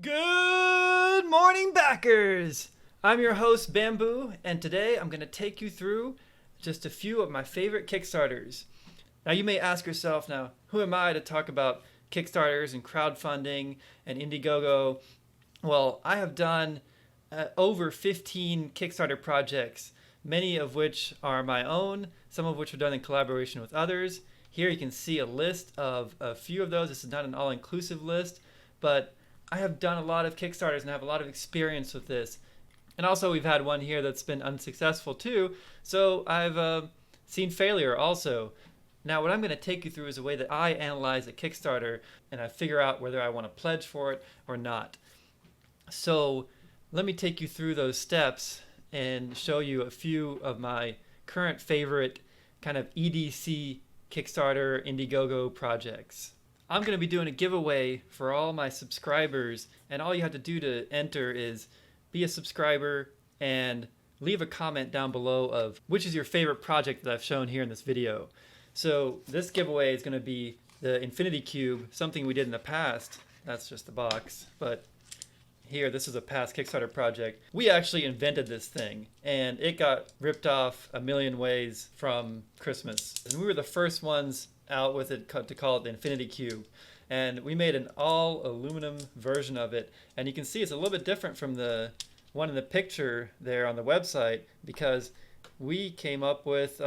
Good morning, backers! I'm your host, Bamboo, and today I'm going to take you through just a few of my favorite Kickstarters. Now, you may ask yourself, now, who am I to talk about Kickstarters and crowdfunding and Indiegogo? Well, I have done over 15 Kickstarter projects, many of which are my own, some of which are done in collaboration with others. Here you can see a list of a few of those. This is not an all-inclusive list, but I have done a lot of Kickstarters and I have a lot of experience with this. And also we've had one here that's been unsuccessful too, so I've seen failure also. Now what I'm going to take you through is a way that I analyze a Kickstarter and I figure out whether I want to pledge for it or not. So let me take you through those steps and show you a few of my current favorite kind of EDC Kickstarter Indiegogo projects. I'm going to be doing a giveaway for all my subscribers, and all you have to do to enter is be a subscriber and leave a comment down below of which is your favorite project that I've shown here in this video. So this giveaway is going to be the Infinity Cube, something we did in the past. That's just the box, but here, this is a past Kickstarter project. We actually invented this thing, and it got ripped off a million ways from Christmas. And we were the first ones out with it to call it the Infinity Cube. And we made an all aluminum version of it. And you can see it's a little bit different from the one in the picture there on the website, because we came up with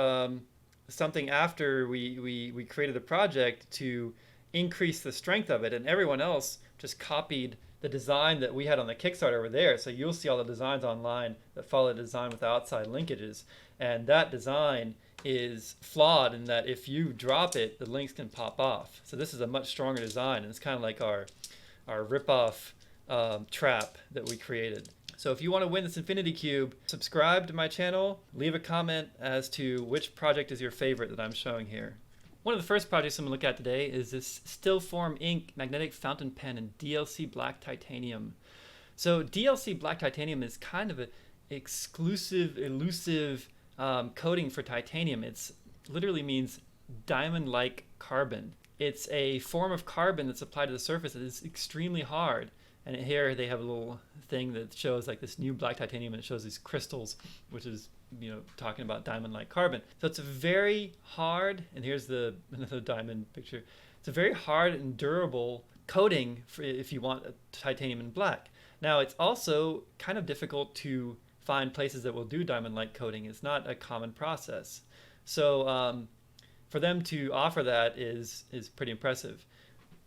something after we created the project to increase the strength of it. And everyone else just copied the design that we had on the Kickstarter over there. So you'll see all the designs online that follow the design with outside linkages. And that design is flawed in that if you drop it, the links can pop off. So this is a much stronger design, and it's kind of like our rip-off trap that we created. So if you want to win this Infinity Cube, subscribe to my channel, leave a comment as to which project is your favorite that I'm showing here. One of the first projects I'm going to look at today is this STILFORM ink magnetic fountain pen in DLC black titanium. So DLC black titanium is kind of an exclusive, elusive coating for titanium. It literally means diamond-like carbon. It's a form of carbon that's applied to the surface that is extremely hard. And here they have a little thing that shows like this new black titanium, and it shows these crystals, which is, you know, talking about diamond-like carbon. So it's a very hard, and here's another diamond picture. It's a very hard and durable coating for if you want a titanium in black. Now it's also kind of difficult to find places that will do diamond-like coating. It's not a common process. So for them to offer that is pretty impressive.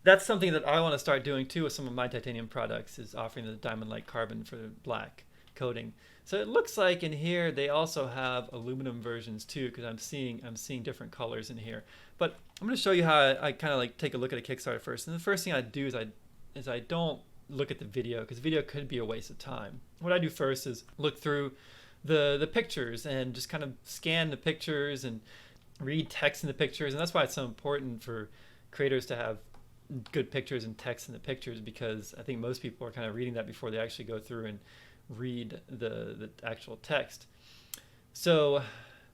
That's something that I want to start doing too with some of my titanium products, is offering the diamond-like carbon for black coating. So it looks like in here they also have aluminum versions too, because I'm seeing different colors in here. But I'm going to show you how I kind of like take a look at a Kickstarter first. And the first thing I do is I don't look at the video, because video could be a waste of time. What I do first is look through the pictures and just kind of scan the pictures and read text in the pictures. And that's why it's so important for creators to have good pictures and text in the pictures, because I think most people are kind of reading that before they actually go through and read the actual text. So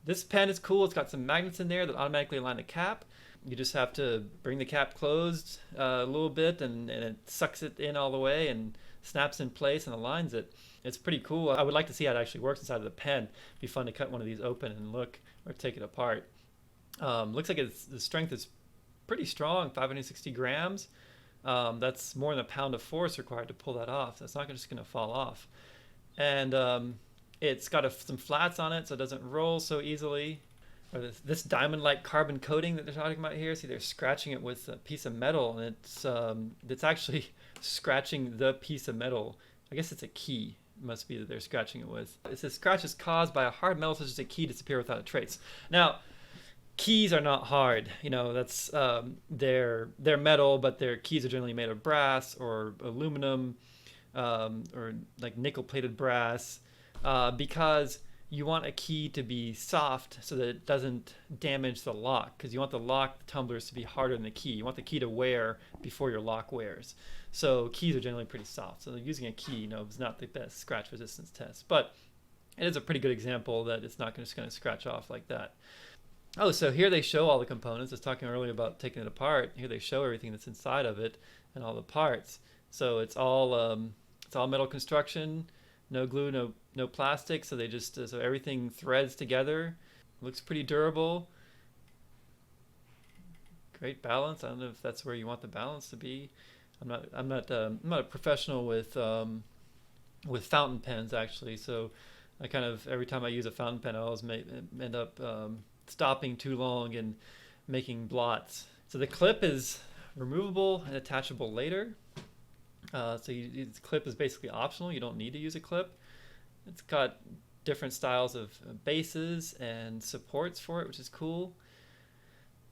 this pen is cool. It's got some magnets in there that automatically align the cap. You just have to bring the cap closed a little bit, and it sucks it in all the way and snaps in place and aligns it. It's pretty cool. I would like to see how it actually works inside of the pen. It'd be fun to cut one of these open and look, or take it apart. Looks like the strength is pretty strong, 560 grams. That's more than a pound of force required to pull that off. That's not just going to fall off. And it's got some flats on it, so it doesn't roll so easily. Or this diamond-like carbon coating that they're talking about here. See, they're scratching it with a piece of metal, and it's actually scratching the piece of metal. I guess it's a key. It must be that they're scratching it with. It says scratch is caused by a hard metal such as a key disappear without a trace. Now, keys are not hard. You know, that's they're metal, but their keys are generally made of brass or aluminum, or like nickel-plated brass, because you want a key to be soft so that it doesn't damage the lock, because you want the lock tumblers to be harder than the key. You want the key to wear before your lock wears. So keys are generally pretty soft. So using a key, you know, is not the best scratch resistance test, but it is a pretty good example that it's not just going to scratch off like that. Oh, so here they show all the components. I was talking earlier about taking it apart. Here they show everything that's inside of it and all the parts. So it's all metal construction, no glue, no plastic. So they just so everything threads together. Looks pretty durable. Great balance. I don't know if that's where you want the balance to be. I'm not a professional with fountain pens actually. So I kind of every time I use a fountain pen, I always end up stopping too long and making blots. So the clip is removable and attachable later. The clip is basically optional. You don't need to use a clip. It's got different styles of bases and supports for it, which is cool.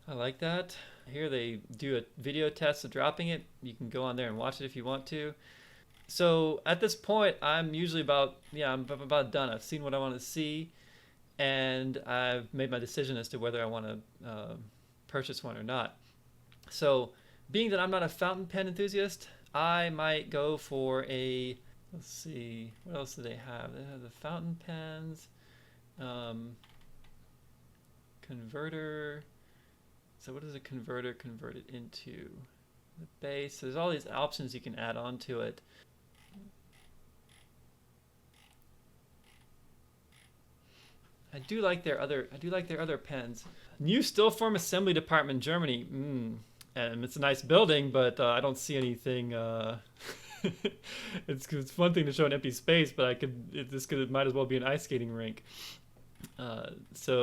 I like that. Here they do a video test of dropping it. You can go on there and watch it if you want to. So at this point, I'm usually I'm about done. I've seen what I want to see, and I've made my decision as to whether I want to purchase one or not. So being that I'm not a fountain pen enthusiast, I might go for let's see, what else do they have? They have the fountain pens, converter. So what does a converter convert it into? The base. So there's all these options you can add on to it. I do like their other pens. New STILFORM assembly department in Germany. And it's a nice building, but I don't see anything. It's one thing to show an empty space, but it might as well be an ice skating rink. Timeline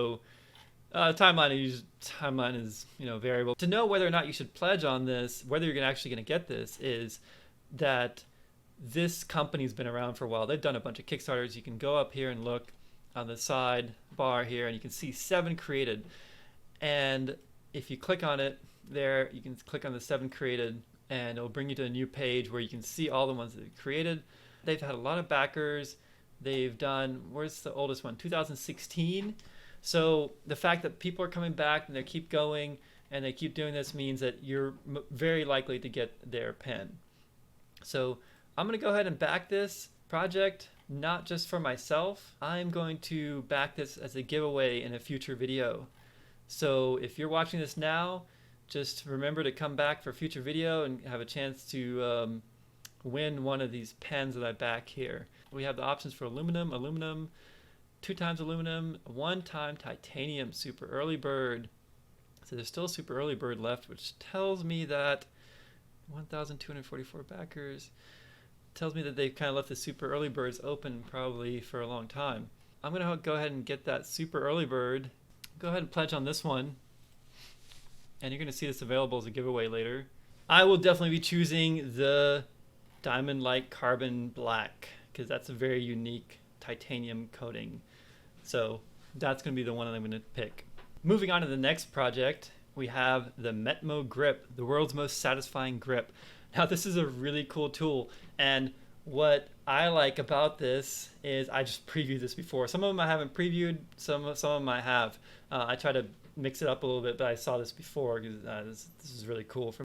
is variable. To know whether or not you should pledge on this, whether you're actually going to get this, is that this company's been around for a while. They've done a bunch of Kickstarters. You can go up here and look on the side bar here, and you can see 7 created. And if you click on it there, you can click on the 7 created, and it'll bring you to a new page where you can see all the ones that they've created. They've had a lot of backers. They've done, where's the oldest one? 2016. So the fact that people are coming back and they keep going and they keep doing this means that you're very likely to get their pen. So I'm going to go ahead and back this project, not just for myself. I'm going to back this as a giveaway in a future video. So if you're watching this now, just remember to come back for a future video and have a chance to win one of these pens that I back here. We have the options for aluminum, 2 times aluminum, 1 time titanium, super early bird. So there's still a super early bird left, which tells me that 1,244 backers. Tells me that they've kind of left the super early birds open probably for a long time. I'm going to go ahead and get that super early bird. Go ahead and pledge on this one. And you're going to see this available as a giveaway later. I will definitely be choosing the diamond-like carbon black because that's a very unique titanium coating. So that's going to be the one that I'm going to pick. Moving on to the next project, we have the Metmo Grip, the world's most satisfying grip. Now this is a really cool tool, and what I like about this is I just previewed this before. Some of them I haven't previewed, some of them I have. I try to mix it up a little bit, but I saw this before because this is really cool for